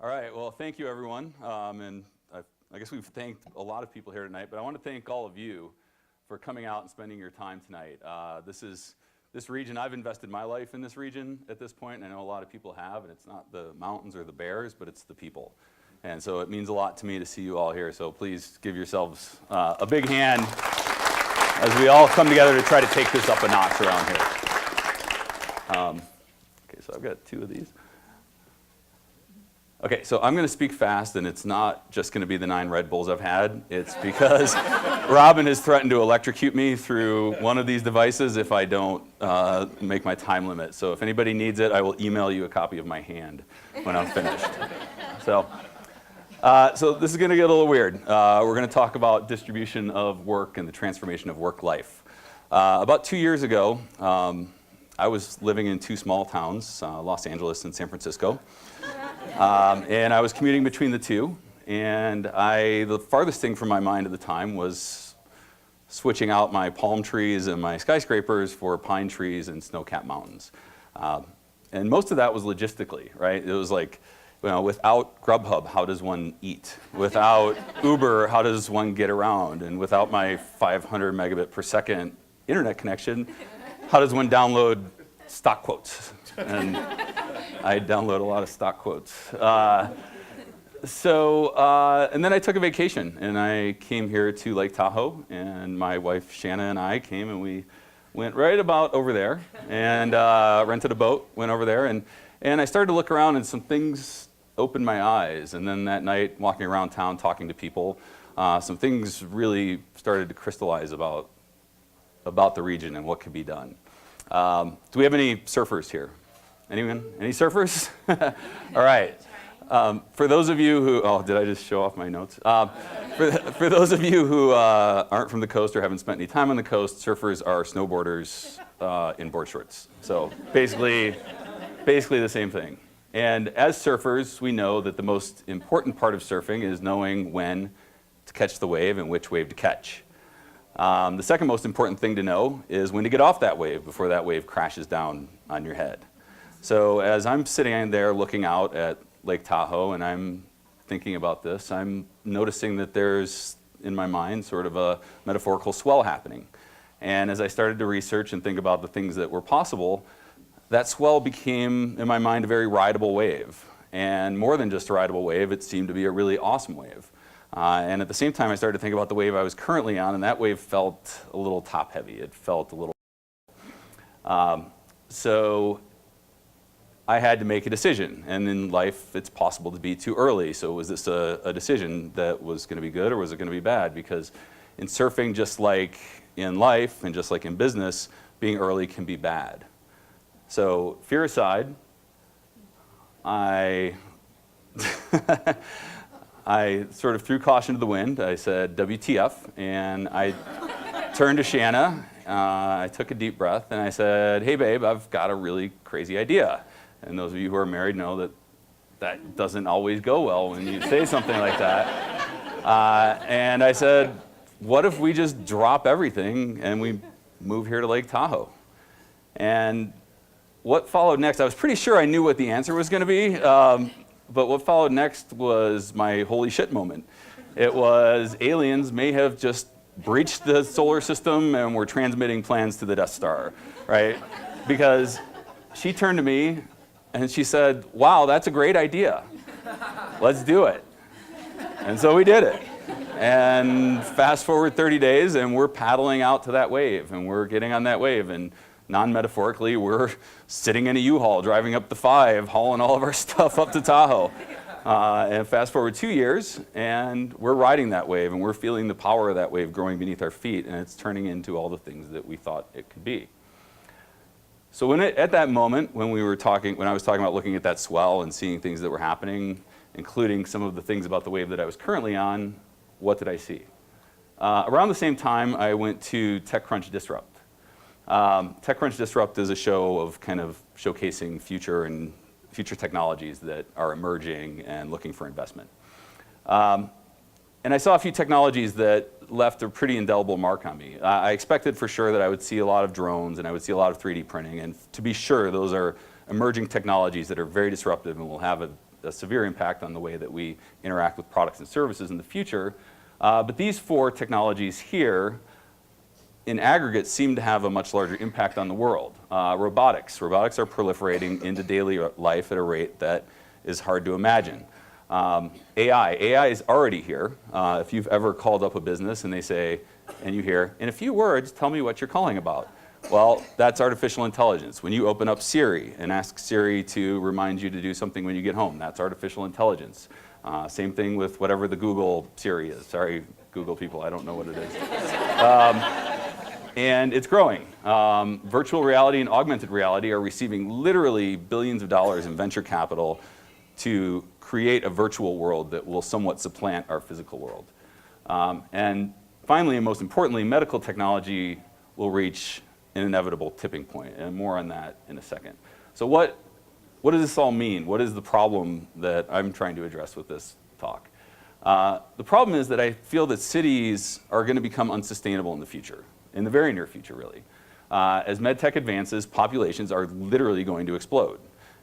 All right, well, thank you, everyone. And I guess we've thanked a lot of people here tonight, but I want to thank all of you for coming out and spending your time tonight. This region, I've invested my life in this region at this point, and I know a lot of people have, and it's not the mountains or the bears, but it's the people. And so it means a lot to me to see you all here, so please give yourselves a big hand as we all come together to try to take this up a notch around here. Okay, so I've got two of these. Okay, so I'm going to speak fast, and it's not just going to be the 9 Red Bulls I've had. It's because Robin has threatened to electrocute me through one of these devices if I don't make my time limit. So if anybody needs it, I will email you a copy of my hand when I'm finished. So this is going to get a little weird. We're going to talk about distribution of work and the transformation of work life. About 2 years ago, I was living in 2 small towns, Los Angeles and San Francisco. And I was commuting between the two, and the farthest thing from my mind at the time was switching out my palm trees and my skyscrapers for pine trees and snow-capped mountains. And most of that was logistically, right? It was like, you know, without Grubhub, how does one eat? Without Uber, how does one get around? And without my 500 megabit per second internet connection, how does one download stock quotes? And I download a lot of stock quotes. And then I took a vacation, and I came here to Lake Tahoe, and my wife Shanna and I came, and we went right about over there, and rented a boat, went over there, and I started to look around, and some things opened my eyes. And then that night, walking around town, talking to people, some things really started to crystallize about the region and what could be done. Do we have any surfers here? Anyone? Any surfers? All right. For those of you who, did I just show off my notes? For those of you who aren't from the coast or haven't spent any time on the coast, surfers are snowboarders in board shorts. So basically the same thing. And as surfers, we know that the most important part of surfing is knowing when to catch the wave and which wave to catch. The second most important thing to know is when to get off that wave before that wave crashes down on your head. So as I'm sitting there looking out at Lake Tahoe and I'm thinking about this, I'm noticing that there's, in my mind, sort of a metaphorical swell happening. And as I started to research and think about the things that were possible, that swell became, in my mind, a very rideable wave. And more than just a rideable wave, it seemed to be a really awesome wave. And at the same time, I started to think about the wave I was currently on, and that wave felt a little top-heavy. It felt a little... So I had to make a decision. And in life, it's possible to be too early. So was this a decision that was going to be good, or was it going to be bad? Because in surfing, just like in life and just like in business, being early can be bad. So fear aside, I sort of threw caution to the wind. I said, WTF, and I turned to Shanna, I took a deep breath, and I said, hey babe, I've got a really crazy idea. And those of you who are married know that that doesn't always go well when you say something like that. And I said, what if we just drop everything and we move here to Lake Tahoe? And what followed next, I was pretty sure I knew what the answer was going to be. But what followed next was my holy shit moment. It was aliens may have just breached the solar system and were transmitting plans to the Death Star, right? Because she turned to me and she said, wow, that's a great idea. Let's do it. And so we did it. And fast forward 30 days and we're paddling out to that wave and we're getting on that wave, and non-metaphorically, we're sitting in a U-Haul, driving up the 5, hauling all of our stuff up to Tahoe. And fast forward 2 years, and we're riding that wave, and we're feeling the power of that wave growing beneath our feet, and it's turning into all the things that we thought it could be. So at that moment, when I was talking about looking at that swell and seeing things that were happening, including some of the things about the wave that I was currently on, what did I see? Around the same time, I went to Techcrunch Disrupt. Techcrunch Disrupt is a show of kind of showcasing future technologies that are emerging and looking for investment. And I saw a few technologies that left a pretty indelible mark on me. I expected for sure that I would see a lot of drones and I would see a lot of 3D printing, and to be sure, those are emerging technologies that are very disruptive and will have a severe impact on the way that we interact with products and services in the future. But these 4 technologies here, in aggregate, seem to have a much larger impact on the world. Robotics. Robotics are proliferating into daily life at a rate that is hard to imagine. AI is already here. If you've ever called up a business and they say, and you hear, in a few words, tell me what you're calling about. Well, that's artificial intelligence. When you open up Siri and ask Siri to remind you to do something when you get home, that's artificial intelligence. Same thing with whatever the Google Siri is. Sorry, Google people, I don't know what it is. And it's growing. Virtual reality and augmented reality are receiving literally billions of dollars in venture capital to create a virtual world that will somewhat supplant our physical world. And finally, and most importantly, medical technology will reach an inevitable tipping point, and more on that in a second. So what does this all mean? What is the problem that I'm trying to address with this talk? The problem is that I feel that cities are going to become unsustainable in the future, in the very near future, really. As medtech advances, populations are literally going to explode.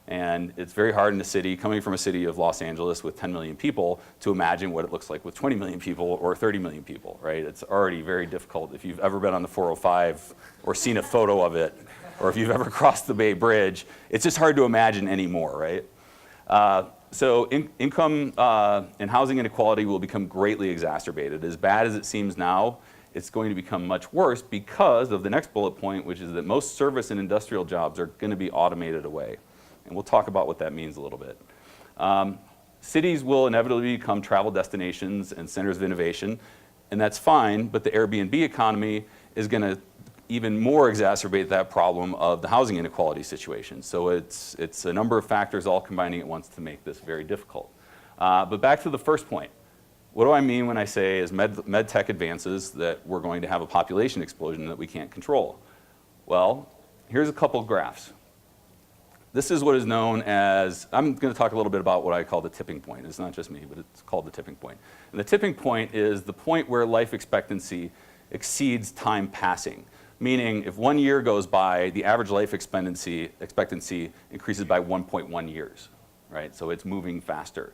And it's very hard in a city, coming from a city of Los Angeles with 10 million people, to imagine what it looks like with 20 million people or 30 million people, right? It's already very difficult. If you've ever been on the 405 or seen a photo of it, or if you've ever crossed the Bay Bridge, it's just hard to imagine anymore, right? So income and housing inequality will become greatly exacerbated. As bad as it seems now, it's going to become much worse because of the next bullet point, which is that most service and industrial jobs are going to be automated away. And we'll talk about what that means a little bit. Cities will inevitably become travel destinations and centers of innovation, and that's fine, but the Airbnb economy is going to even more exacerbate that problem of the housing inequality situation. So it's a number of factors all combining at once to make this very difficult. But back to the first point. What do I mean when I say as med tech advances that we're going to have a population explosion that we can't control? Well, here's a couple of graphs. This is what is known as, I'm going to talk a little bit about what I call the tipping point. It's not just me, but it's called the tipping point. And the tipping point is the point where life expectancy exceeds time passing. Meaning, if 1 year goes by, the average life expectancy increases by 1.1 years, right? So it's moving faster.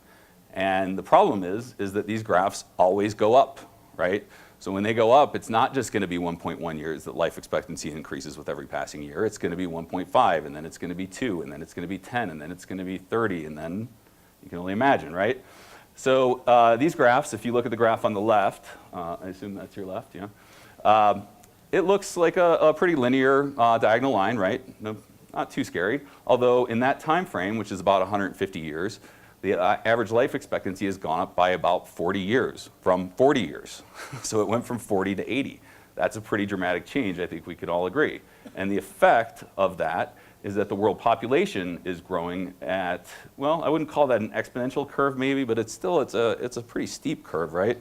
And the problem is that these graphs always go up, right? So when they go up, it's not just going to be 1.1 years that life expectancy increases with every passing year. It's going to be 1.5, and then it's going to be 2, and then it's going to be 10, and then it's going to be 30, and then you can only imagine, right? So these graphs, if you look at the graph on the left, I assume that's your left, yeah? It looks like a pretty linear diagonal line, right? No, not too scary. Although in that time frame, which is about 150 years, the average life expectancy has gone up by about 40 years, from 40 years. So it went from 40 to 80. That's a pretty dramatic change, I think we could all agree. And the effect of that is that the world population is growing at, well, I wouldn't call that an exponential curve maybe, but it's a pretty steep curve, right?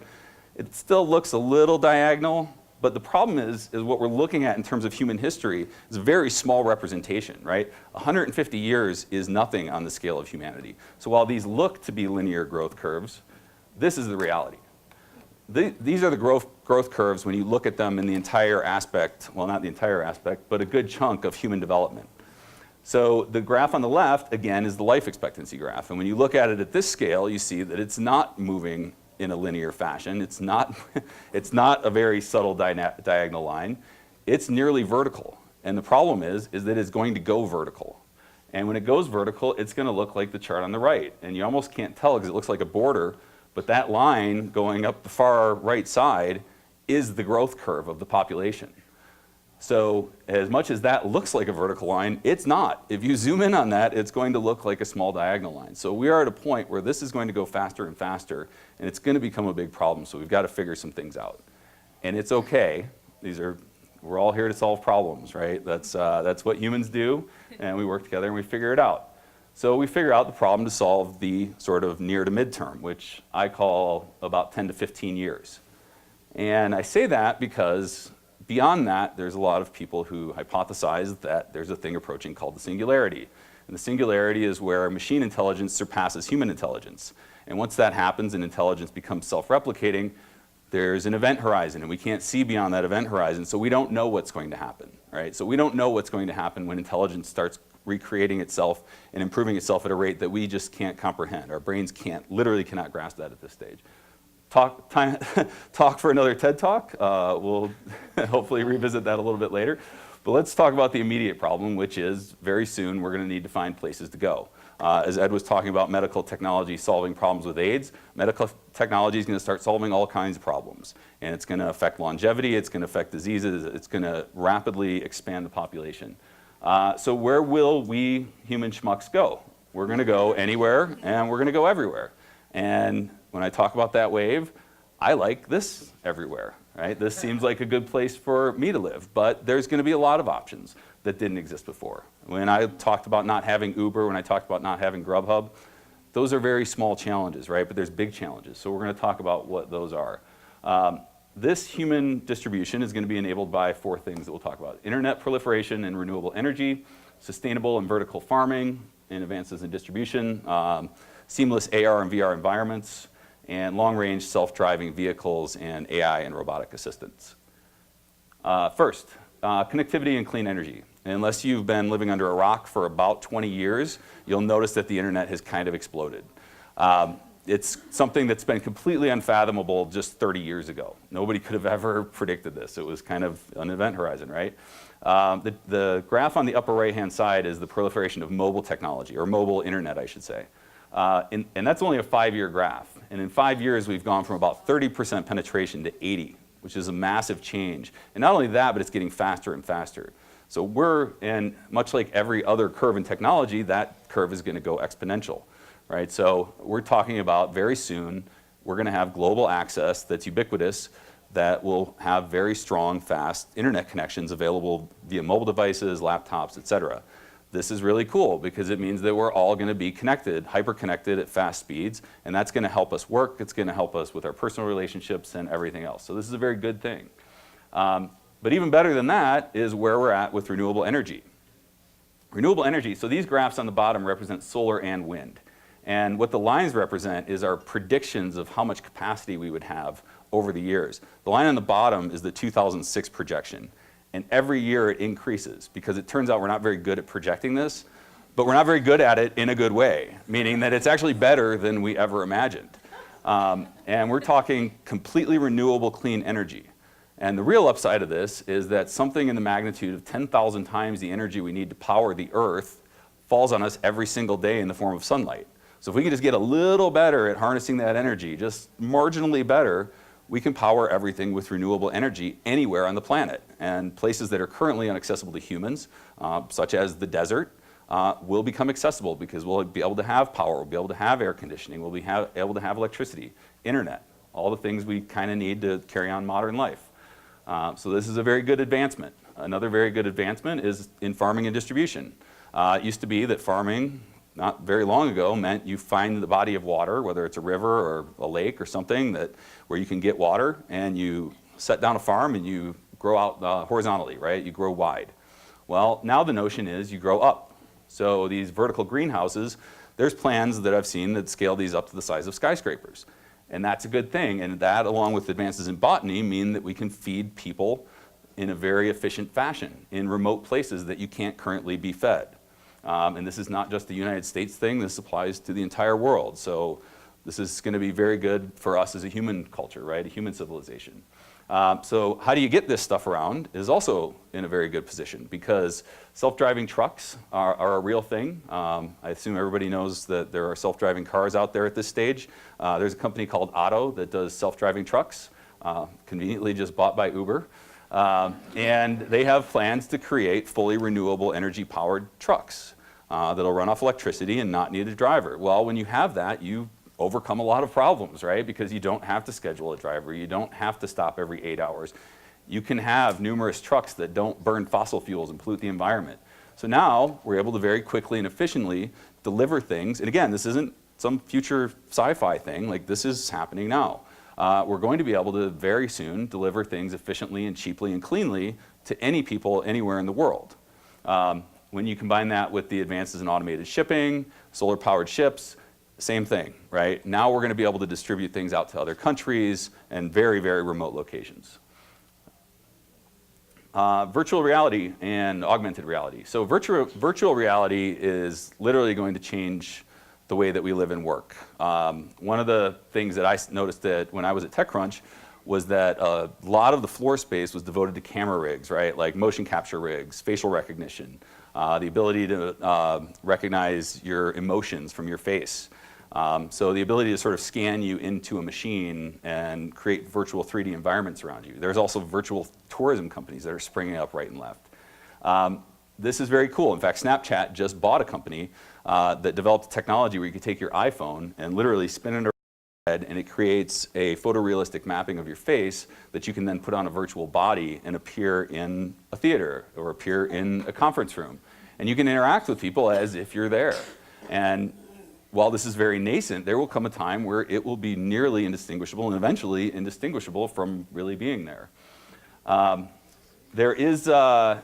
It still looks a little diagonal, but the problem is what we're looking at in terms of human history is a very small representation, right? 150 years is nothing on the scale of humanity. So while these look to be linear growth curves, this is the reality. These are the growth curves when you look at them in the entire aspect, well, not the entire aspect, but a good chunk of human development. So the graph on the left, again, is the life expectancy graph. And when you look at it at this scale, you see that it's not moving in a linear fashion. It's not a very subtle diagonal line. It's nearly vertical. And the problem is that it's going to go vertical. And when it goes vertical, it's going to look like the chart on the right. And you almost can't tell because it looks like a border, but that line going up the far right side is the growth curve of the population. So as much as that looks like a vertical line, it's not. If you zoom in on that, it's going to look like a small diagonal line. So we are at a point where this is going to go faster and faster, and it's going to become a big problem. So we've got to figure some things out. And it's okay. We're all here to solve problems, right? That's what humans do, and we work together and we figure it out. So we figure out the problem to solve the sort of near to midterm, which I call about 10 to 15 years. And I say that because beyond that, there's a lot of people who hypothesize that there's a thing approaching called the singularity. And the singularity is where machine intelligence surpasses human intelligence. And once that happens and intelligence becomes self-replicating, there's an event horizon, and we can't see beyond that event horizon, so we don't know what's going to happen, right? So we don't know what's going to happen when intelligence starts recreating itself and improving itself at a rate that we just can't comprehend. Our brains literally cannot grasp that at this stage. Talk for another TED Talk. We'll hopefully revisit that a little bit later. But let's talk about the immediate problem, which is very soon we're going to need to find places to go. As Ed was talking about medical technology solving problems with AIDS, medical technology is going to start solving all kinds of problems. And it's going to affect longevity, it's going to affect diseases, it's going to rapidly expand the population. So where will we human schmucks go? We're going to go anywhere and we're going to go everywhere. And when I talk about that wave, I like this everywhere, right? This seems like a good place for me to live, but there's going to be a lot of options that didn't exist before. When I talked about not having Uber, when I talked about not having Grubhub, those are very small challenges, right? But there's big challenges. So we're going to talk about what those are. This human distribution is going to be enabled by 4 things that we'll talk about: internet proliferation and renewable energy, sustainable and vertical farming, and advances in distribution, seamless AR and VR environments, and long-range self-driving vehicles and AI and robotic assistants. First, connectivity and clean energy. Unless you've been living under a rock for about 20 years, you'll notice that the internet has kind of exploded. It's something that's been completely unfathomable just 30 years ago. Nobody could have ever predicted this. It was kind of an event horizon, right? The graph on the upper right-hand side is the proliferation of mobile technology, or mobile internet, I should say. And that's only a 5-year graph. And in 5 years, we've gone from about 30% penetration to 80, which is a massive change. And not only that, but it's getting faster and faster. So and much like every other curve in technology, that curve is going to go exponential, right? So we're talking about very soon, we're going to have global access that's ubiquitous, that will have very strong, fast internet connections available via mobile devices, laptops, et cetera. This is really cool because it means that we're all going to be connected, hyper-connected at fast speeds, and that's going to help us work, it's going to help us with our personal relationships and everything else. So this is a very good thing. But even better than that is where we're at with renewable energy. Renewable energy, so these graphs on the bottom represent solar and wind. And what the lines represent is our predictions of how much capacity we would have over the years. The line on the bottom is the 2006 projection. And every year it increases because it turns out we're not very good at projecting this, but we're not very good at it in a good way, meaning that it's actually better than we ever imagined. And we're talking completely renewable clean energy. And the real upside of this is that something in the magnitude of 10,000 times the energy we need to power the Earth falls on us every single day in the form of sunlight. So if we can just get a little better at harnessing that energy, just marginally better, we can power everything with renewable energy anywhere on the planet. And places that are currently inaccessible to humans, such as the desert, will become accessible because we'll be able to have power, we'll be able to have air conditioning, we'll be able to have electricity, internet, all the things we kind of need to carry on modern life. So this is a very good advancement. Another very good advancement is in farming and distribution. It used to be that farming, not very long ago, meant you find the body of water, whether it's a river or a lake or something, where you can get water, and you set down a farm and you grow out horizontally, right? You grow wide. Well, now the notion is you grow up. So these vertical greenhouses, there's plans that I've seen that scale these up to the size of skyscrapers. And that's a good thing. And that, along with advances in botany, mean that we can feed people in a very efficient fashion in remote places that you can't currently be fed. And this is not just the United States thing, this applies to the entire world. So this is going to be very good for us as a human culture, right? A human civilization. So how do you get this stuff around is also in a very good position because self-driving trucks are a real thing. I assume everybody knows that there are self-driving cars out there at this stage. There's a company called Otto that does self-driving trucks, conveniently just bought by Uber. And they have plans to create fully renewable energy powered trucks that'll run off electricity and not need a driver. Well, when you have that, you overcome a lot of problems, right? Because you don't have to schedule a driver. You don't have to stop every 8 hours. You can have numerous trucks that don't burn fossil fuels and pollute the environment. So now we're able to very quickly and efficiently deliver things. And again, this isn't some future sci-fi thing. Like, this is happening now. We're going to be able to very soon deliver things efficiently and cheaply and cleanly to any people anywhere in the world. When you combine that with the advances in automated shipping, solar-powered ships, same thing, right? Now we're going to be able to distribute things out to other countries and very, very remote locations. Virtual reality and augmented reality. So virtual reality is literally going to change the way that we live and work. One of the things that I noticed that when I was at Techcrunch was that a lot of the floor space was devoted to camera rigs, right? Like motion capture rigs, facial recognition, the ability to recognize your emotions from your face. So the ability to sort of scan you into a machine and create virtual 3D environments around you. There's also virtual tourism companies that are springing up right and left. This is very cool. In fact, Snapchat just bought a company that developed technology where you could take your iPhone and literally spin it around your head, and it creates a photorealistic mapping of your face that you can then put on a virtual body and appear in a theater or appear in a conference room. And you can interact with people as if you're there. And while this is very nascent, there will come a time where it will be nearly indistinguishable and eventually indistinguishable from really being there. There's a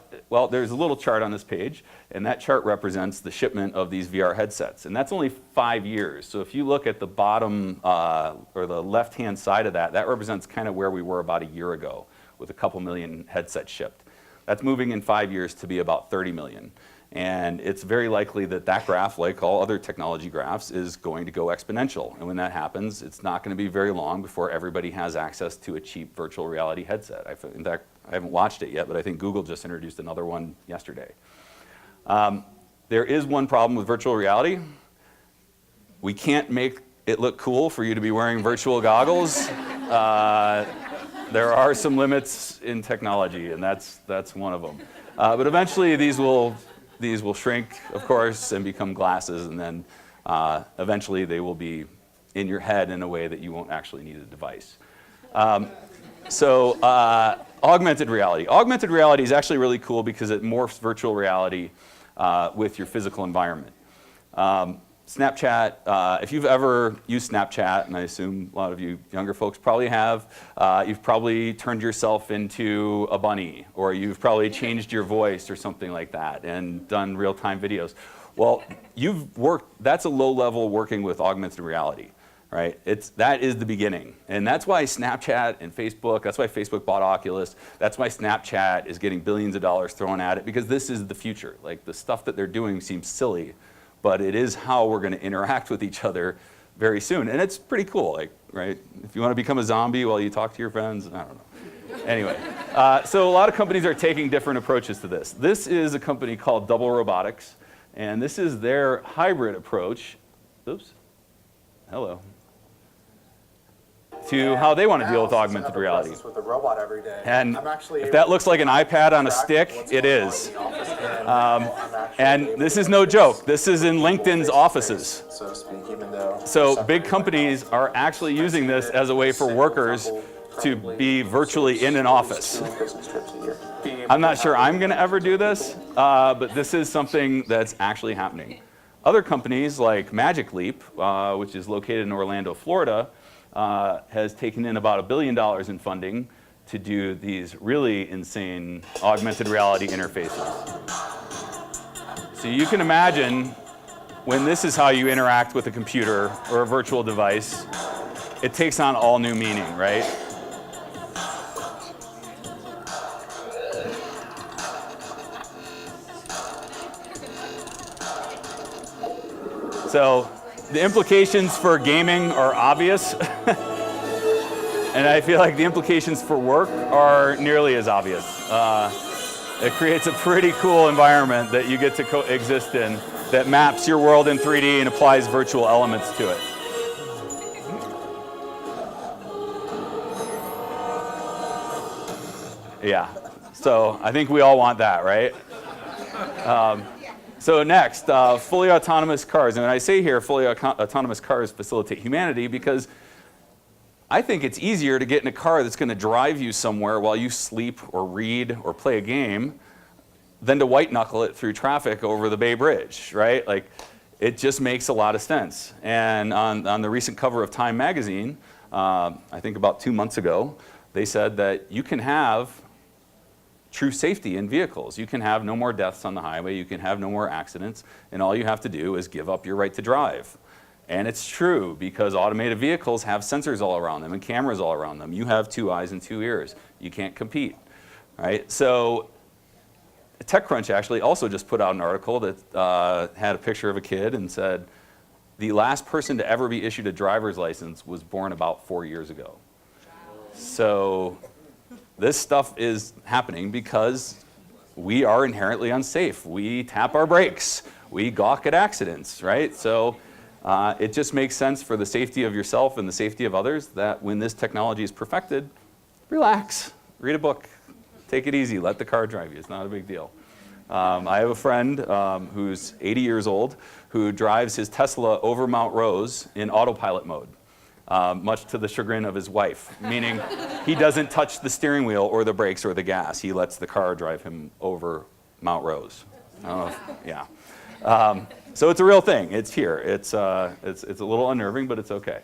little chart on this page, and that chart represents the shipment of these VR headsets. And that's only 5 years. So if you look at the bottom or the left-hand side of that, that represents kind of where we were about a year ago with a couple million headsets shipped. That's moving in 5 years to be about 30 million. And it's very likely that that graph, like all other technology graphs, is going to go exponential. And when that happens, it's not going to be very long before everybody has access to a cheap virtual reality headset. In fact, I haven't watched it yet, but I think Google just introduced another one yesterday. There is one problem with virtual reality. We can't make it look cool for you to be wearing virtual goggles. There are some limits in technology, and that's one of them. But eventually, these will shrink, of course, and become glasses, and then eventually they will be in your head in a way that you won't actually need a device. Augmented reality. Augmented reality is actually really cool because it morphs virtual reality with your physical environment. Snapchat, if you've ever used Snapchat, and I assume a lot of you younger folks probably have, you've probably turned yourself into a bunny, or you've probably changed your voice or something like that and done real-time videos. Well, that's a low level working with augmented reality, right? That is the beginning. And that's why Snapchat and Facebook, that's why Facebook bought Oculus, that's why Snapchat is getting billions of dollars thrown at it, because this is the future. Like, the stuff that they're doing seems silly, but it is how we're going to interact with each other very soon. And it's pretty cool, like, right? If you want to become a zombie while you talk to your friends, I don't know. Anyway, so a lot of companies are taking different approaches to this. This is a company called Double Robotics, and this is their hybrid approach. Oops. Hello. To how they want to deal with augmented reality. With a robot every day. And if that looks like an iPad on a stick, it is. And this is no joke. This is in LinkedIn's offices. So to speak, even though. So big companies are actually using this as a way for workers to be virtually in an office. I'm not sure I'm going to ever do this, but this is something that's actually happening. Other companies like Magic Leap, which is located in Orlando, Florida, has taken in about $1 billion in funding to do these really insane augmented reality interfaces. So you can imagine when this is how you interact with a computer or a virtual device, it takes on all new meaning, right? So the implications for gaming are obvious, and I feel like the implications for work are nearly as obvious. It creates a pretty cool environment that you get to coexist in that maps your world in 3D and applies virtual elements to it. Yeah, so I think we all want that, right? So next, fully autonomous cars. And when I say here fully autonomous cars facilitate humanity, because I think it's easier to get in a car that's going to drive you somewhere while you sleep or read or play a game than to white knuckle it through traffic over the Bay Bridge, right? Like, it just makes a lot of sense. And on the recent cover of Time magazine, I think about 2 months ago, they said that you can have true safety in vehicles. You can have no more deaths on the highway, you can have no more accidents, and all you have to do is give up your right to drive. And it's true, because automated vehicles have sensors all around them and cameras all around them. You have 2 eyes and 2 ears. You can't compete. right? So TechCrunch actually also just put out an article that had a picture of a kid and said, the last person to ever be issued a driver's license was born about 4 years ago. So this stuff is happening because we are inherently unsafe. We tap our brakes. We gawk at accidents, right? So it just makes sense for the safety of yourself and the safety of others that when this technology is perfected, relax, read a book, take it easy, let the car drive you. It's not a big deal. I have a friend who's 80 years old who drives his Tesla over Mount Rose in autopilot mode, much to the chagrin of his wife, meaning he doesn't touch the steering wheel or the brakes or the gas. He lets the car drive him over Mount Rose. I don't know if, yeah. So it's a real thing. It's here. It's a little unnerving, but it's okay.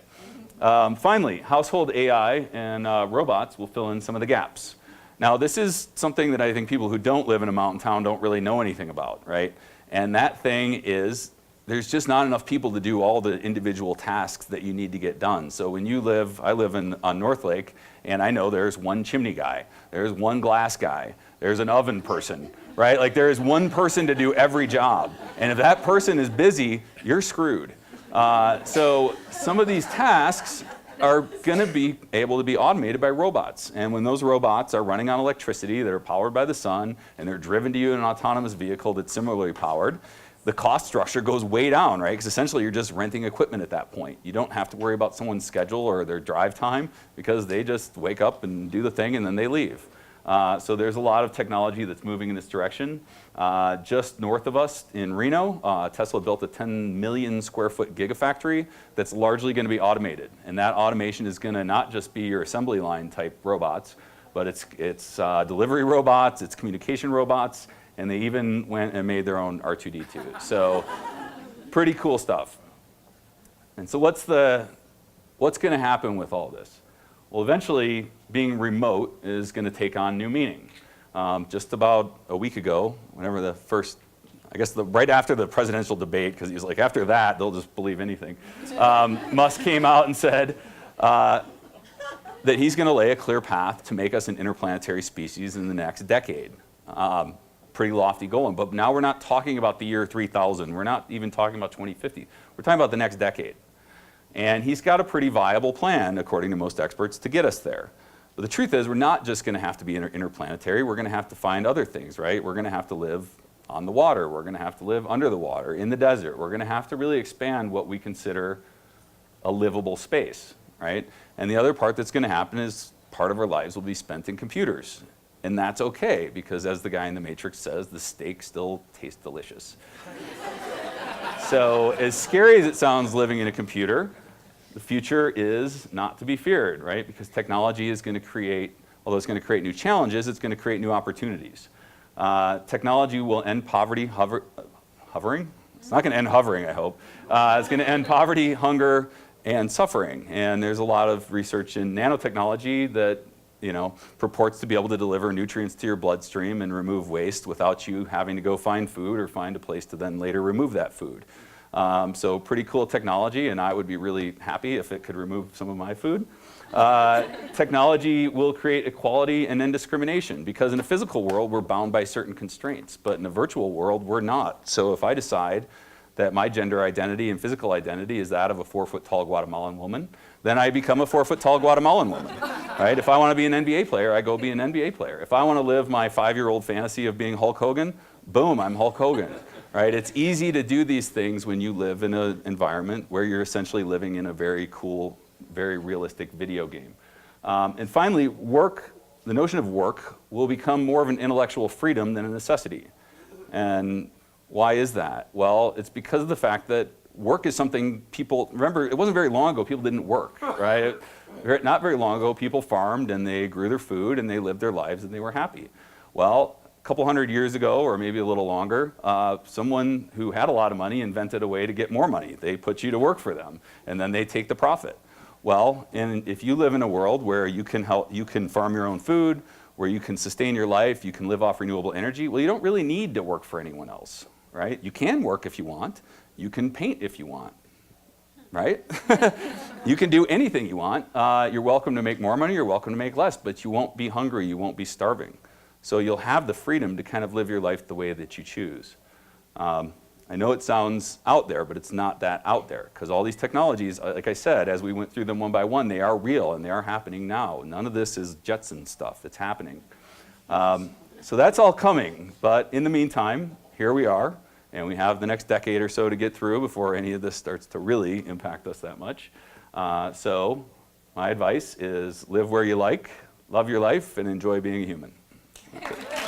Finally, household AI and robots will fill in some of the gaps. Now, this is something that I think people who don't live in a mountain town don't really know anything about, right? And that thing is, there's just not enough people to do all the individual tasks that you need to get done. So when you live, I live on North Lake, and I know there's one chimney guy, there's one glass guy, there's an oven person, right? Like there's one person to do every job. And if that person is busy, you're screwed. So some of these tasks are going to be able to be automated by robots. And when those robots are running on electricity that are powered by the sun, and they're driven to you in an autonomous vehicle that's similarly powered, the cost structure goes way down, right? Because essentially you're just renting equipment at that point. You don't have to worry about someone's schedule or their drive time because they just wake up and do the thing and then they leave. So there's a lot of technology that's moving in this direction. Just north of us in Reno, Tesla built a 10 million square foot Gigafactory that's largely going to be automated. And that automation is going to not just be your assembly line type robots, but it's delivery robots, it's communication robots, and they even went and made their own R2-D2. So pretty cool stuff. And so what's going to happen with all this? Well, eventually, being remote is going to take on new meaning. Just about a week ago, whenever the first, I guess right after the presidential debate, because he was like, after that, they'll just believe anything, Musk came out and said that he's going to lay a clear path to make us an interplanetary species in the next decade. Pretty lofty goal, but now we're not talking about the year 3000. We're not even talking about 2050. We're talking about the next decade. And he's got a pretty viable plan, according to most experts, to get us there. But the truth is, we're not just going to have to be interplanetary. We're going to have to find other things, right? We're going to have to live on the water. We're going to have to live under the water, in the desert. We're going to have to really expand what we consider a livable space, right? And the other part that's going to happen is part of our lives will be spent in computers. And that's okay, because as the guy in the Matrix says, the steak still tastes delicious. So as scary as it sounds living in a computer, the future is not to be feared, right? Because technology is going to create, although it's going to create new challenges, it's going to create new opportunities. Technology will end poverty hovering? It's not going to end hovering, I hope. It's going to end poverty, hunger, and suffering. And there's a lot of research in nanotechnology that purports to be able to deliver nutrients to your bloodstream and remove waste without you having to go find food or find a place to then later remove that food. So pretty cool technology, and I would be really happy if it could remove some of my food. Technology will create equality and end discrimination, because in a physical world, we're bound by certain constraints, but in a virtual world, we're not. So if I decide that my gender identity and physical identity is that of a 4-foot-tall Guatemalan woman, then I become a 4-foot-tall Guatemalan woman, right? If I want to be an NBA player, I go be an NBA player. If I want to live my 5-year-old fantasy of being Hulk Hogan, boom, I'm Hulk Hogan, right? It's easy to do these things when you live in an environment where you're essentially living in a very cool, very realistic video game. And finally, the notion of work will become more of an intellectual freedom than a necessity. And why is that? Well, it's because of the fact that work is something people, remember, it wasn't very long ago people didn't work, right? Not very long ago, people farmed and they grew their food and they lived their lives and they were happy. Well, a couple hundred years ago, or maybe a little longer, someone who had a lot of money invented a way to get more money. They put you to work for them, and then they take the profit. Well, if you live in a world where you can farm your own food, where you can sustain your life, you can live off renewable energy, well, you don't really need to work for anyone else, right? You can work if you want. You can paint if you want, right? You can do anything you want. You're welcome to make more money, you're welcome to make less, but you won't be hungry, you won't be starving. So you'll have the freedom to kind of live your life the way that you choose. I know it sounds out there, but it's not that out there, because all these technologies, like I said, as we went through them one by one, they are real and they are happening now. None of this is Jetson stuff. It's happening. So that's all coming, but in the meantime, here we are, and we have the next decade or so to get through before any of this starts to really impact us that much. So my advice is live where you like, love your life, and enjoy being a human. That's it.